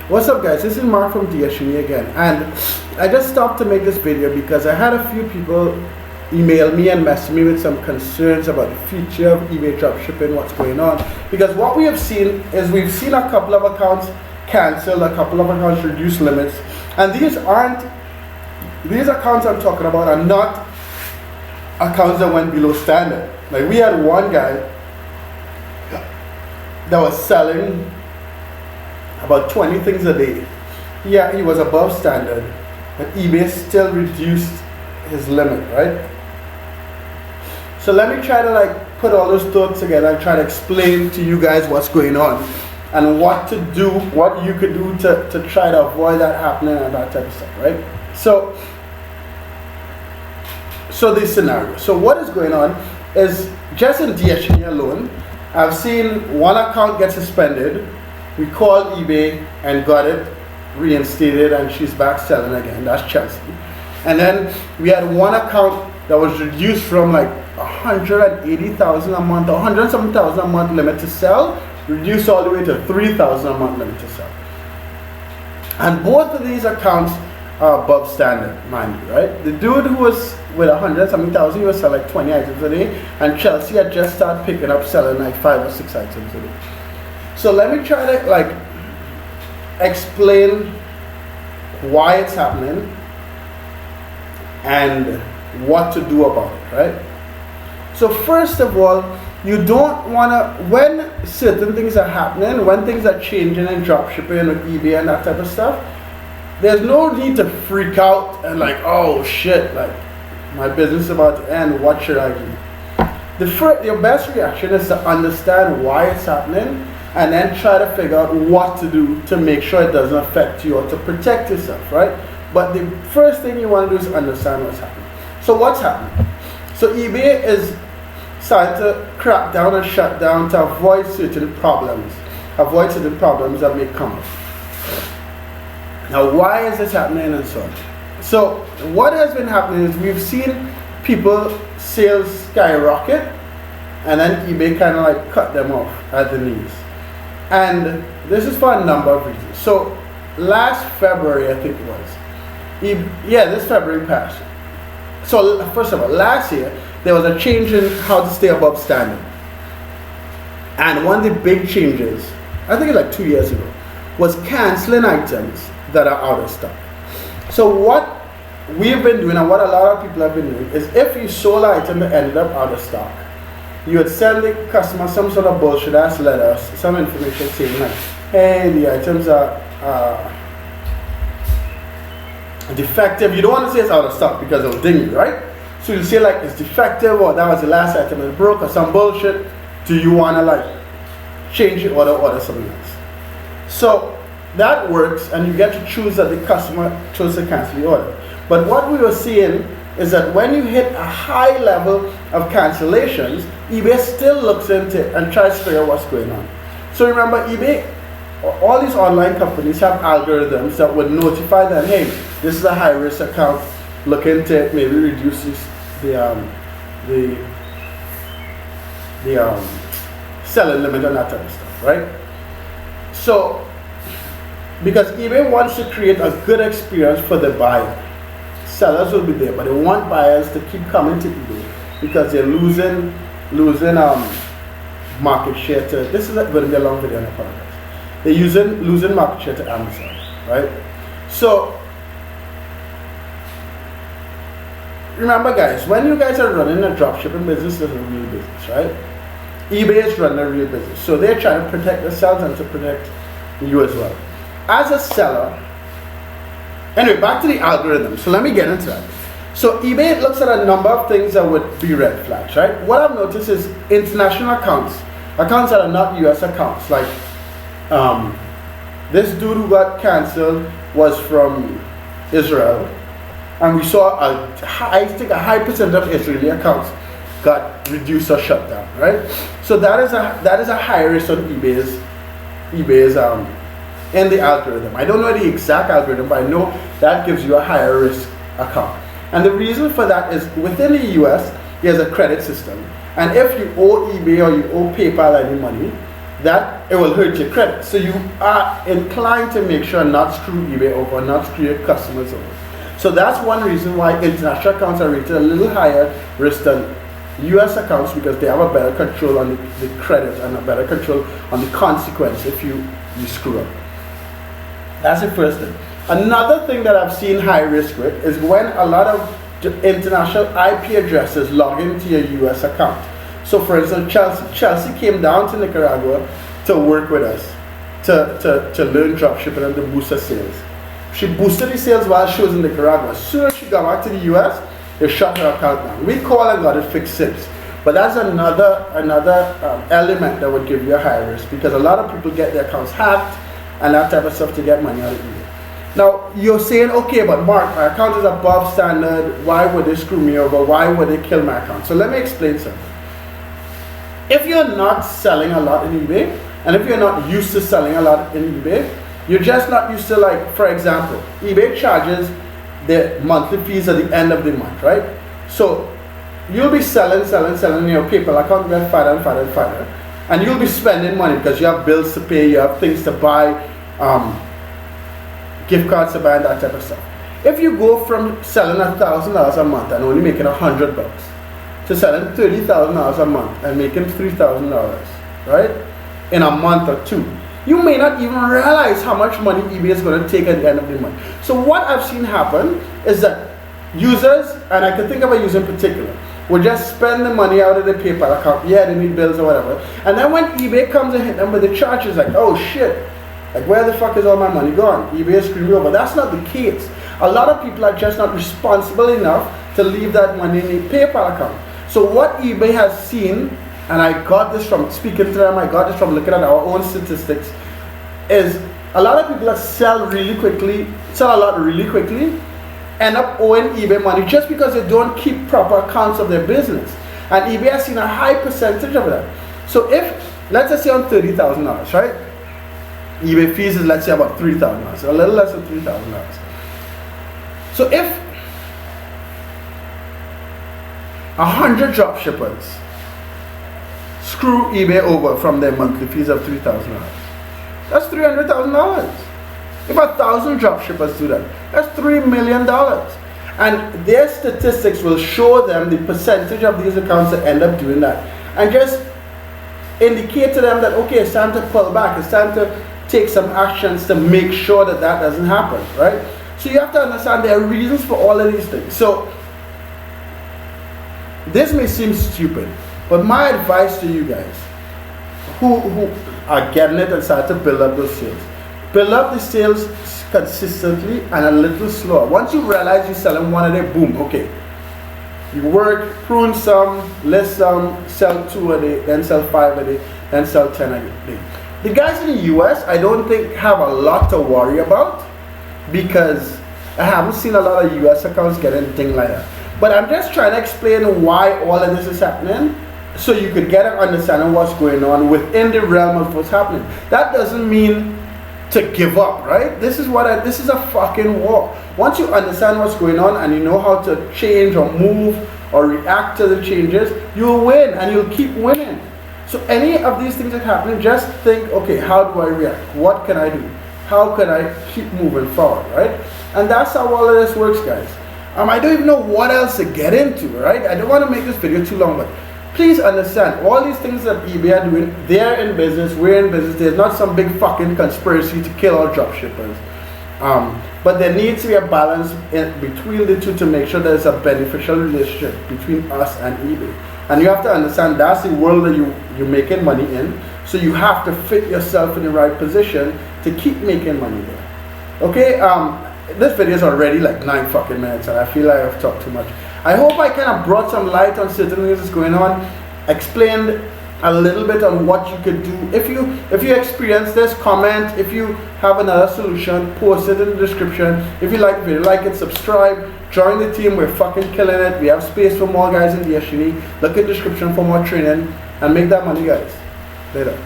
What's up guys, this is Mark from DSME again, and I just stopped to make this video because I had a few people email me and message me with some concerns about the future of eBay dropshipping, what's going on. Because what we have seen is we've seen a couple of accounts cancel, a couple of accounts reduce limits, and these accounts I'm talking about are not accounts that went below standard. Like we had one guy that was selling about 20 things a day. Yeah, he was above standard, but eBay still reduced his limit, right? So let me try to put all those thoughts together and try to explain to you guys what's going on and what to do, what you could do to try to avoid that happening and that type of stuff, right? So this scenario. So what is going on is just in DSME alone, I've seen one account get suspended. We called eBay and got it reinstated, and she's back selling again. That's Chelsea. And then we had one account that was reduced from like 180,000 a month, 100 something thousand a month limit to sell, reduced all the way to 3,000 a month limit to sell. And both of these accounts are above standard, mind you, right? The dude who was with 100 something thousand, he was selling like 20 items a day, and Chelsea had just started picking up selling like 5 or 6 items a day. So let me try to explain why it's happening and what to do about it, right? So first of all, you don't want to, when certain things are happening, when things are changing in dropshipping with eBay and that type of stuff, there's no need to freak out and oh shit, my business is about to end, what should I do? Your best reaction is to understand why it's happening and then try to figure out what to do to make sure it doesn't affect you or to protect yourself, right? But the first thing you want to do is understand what's happening. So what's happening? So eBay is starting to crack down and shut down to avoid certain problems that may come up. Now why is this happening and so on? So what has been happening is we've seen people sales skyrocket, and then eBay kind of cut them off at the knees. And this is for a number of reasons. So last February, I think it was. This February passed. So first of all, last year, there was a change in how to stay above standard. And one of the big changes, I think it's 2 years ago, was canceling items that are out of stock. So what we've been doing and what a lot of people have been doing is if you sold an item that ended up out of stock, you would send the customer some sort of bullshit ass letter, some information saying hey, the items are defective. You don't want to say it's out of stock because it'll ding you, right? So you say it's defective, or that was the last item that broke, or some bullshit. Do you want to change it or order something else? So that works, and you get to choose that the customer chose to cancel the order. But what we were seeing is that when you hit a high level of cancellations, eBay still looks into it and tries to figure out what's going on. So remember, eBay, all these online companies have algorithms that would notify them, hey, this is a high risk account, look into it, maybe reduce the selling limit and that type of stuff, right? So, because eBay wants to create a good experience for the buyer. Sellers will be there, but they want buyers to keep coming to eBay because they're losing market share to, this is going to be a long video, I apologize. They're losing market share to Amazon, right? So remember guys, when you guys are running a dropshipping business, it's a real business, right? eBay is running a real business, so they're trying to protect themselves and to protect you as well. As a seller, anyway, back to the algorithm. So let me get into that. So eBay looks at a number of things that would be red flags, right? What I've noticed is international accounts that are not US accounts. This dude who got cancelled was from Israel, and we saw I think a high percent of Israeli accounts got reduced or shut down, right? So that is a high risk on eBay's in the algorithm. I don't know the exact algorithm, but I know that gives you a higher risk account. And the reason for that is within the US, there's a credit system. And if you owe eBay or you owe PayPal any money, that it will hurt your credit. So you are inclined to make sure not screw eBay over, not screw your customers over. So that's one reason why international accounts are rated a little higher risk than US accounts, because they have a better control on the credit and a better control on the consequence if you screw up. That's the first thing. Another thing that I've seen high risk with is when a lot of international IP addresses log into your US account. So for instance, Chelsea came down to Nicaragua to work with us to learn dropshipping and to boost her sales. She boosted the sales while she was in Nicaragua. As soon as she got back to the US, they shut her account down. We called and got it fixed since. But that's another element that would give you a high risk, because a lot of people get their accounts hacked and that type of stuff to get money out of eBay. Now you're saying, okay, but Mark, my account is above standard. Why would they screw me over? Why would they kill my account? So let me explain something. If you're not selling a lot in eBay, and if you're not used to selling a lot in eBay, you're just not used to, like, for example, eBay charges the monthly fees at the end of the month, right? So you'll be selling your PayPal account get fatter and fatter and fatter, and you'll be spending money because you have bills to pay, you have things to buy, gift cards to buy, and that type of stuff. If you go from selling $1,000 a month and only making $100 to selling $30,000 a month and making $3,000, right, in a month or two, you may not even realize how much money eBay is going to take at the end of the month. So what I've seen happen is that users, and I can think of a user in particular, will just spend the money out of their PayPal account. Yeah, they need bills or whatever. And then when eBay comes and hit them with the charges, like, oh shit, like, where the fuck is all my money gone? eBay is screwing me over. That's not the case. A lot of people are just not responsible enough to leave that money in a PayPal account. So what eBay has seen, and I got this from speaking to them, I got this from looking at our own statistics, is a lot of people that sell a lot really quickly, end up owing eBay money just because they don't keep proper accounts of their business. And eBay has seen a high percentage of that. So if, let's just say on $30,000, right? eBay fees is, let's say, about $3,000, a little less than $3,000. So if 100 dropshippers screw eBay over from their monthly fees of $3,000, that's $300,000. If 1,000 dropshippers do that, that's $3 million. And their statistics will show them the percentage of these accounts that end up doing that, and just indicate to them that, okay, it's time to pull back, it's time to take some actions to make sure that that doesn't happen, right? So you have to understand there are reasons for all of these things. So this may seem stupid, but my advice to you guys who are getting it and start to build up those sales, build up the sales consistently and a little slower. Once you realize you're selling one a day, boom, okay. You work, prune some, list some, sell 2 a day, then sell 5 a day, then sell 10 a day. The guys in the US, I don't think have a lot to worry about, because I haven't seen a lot of US accounts get anything like that. But I'm just trying to explain why all of this is happening, so you could get an understanding of what's going on within the realm of what's happening. That doesn't mean to give up, right? This is a fucking war. Once you understand what's going on and you know how to change or move or react to the changes, you'll win and you'll keep winning. So any of these things that are happening, just think, okay, how do I react? What can I do? How can I keep moving forward, right? And that's how all of this works, guys. I don't even know what else to get into, right? I don't want to make this video too long, but please understand, all these things that eBay are doing, they're in business, we're in business. There's not some big fucking conspiracy to kill all dropshippers. But there needs to be a balance between the two to make sure there's a beneficial relationship between us and eBay. And you have to understand that's the world that you're making money in. So you have to fit yourself in the right position to keep making money there. Okay, this video is already like 9 fucking minutes and I feel like I've talked too much. I hope I kind of brought some light on certain things that's going on, explained a little bit on what you could do. If you experience this, comment. If you have another solution, post it in the description. If you like the video, like it, subscribe, join the team. We're fucking killing it. We have space for more guys in the SUV. Look in the description for more training and make that money, guys. Later.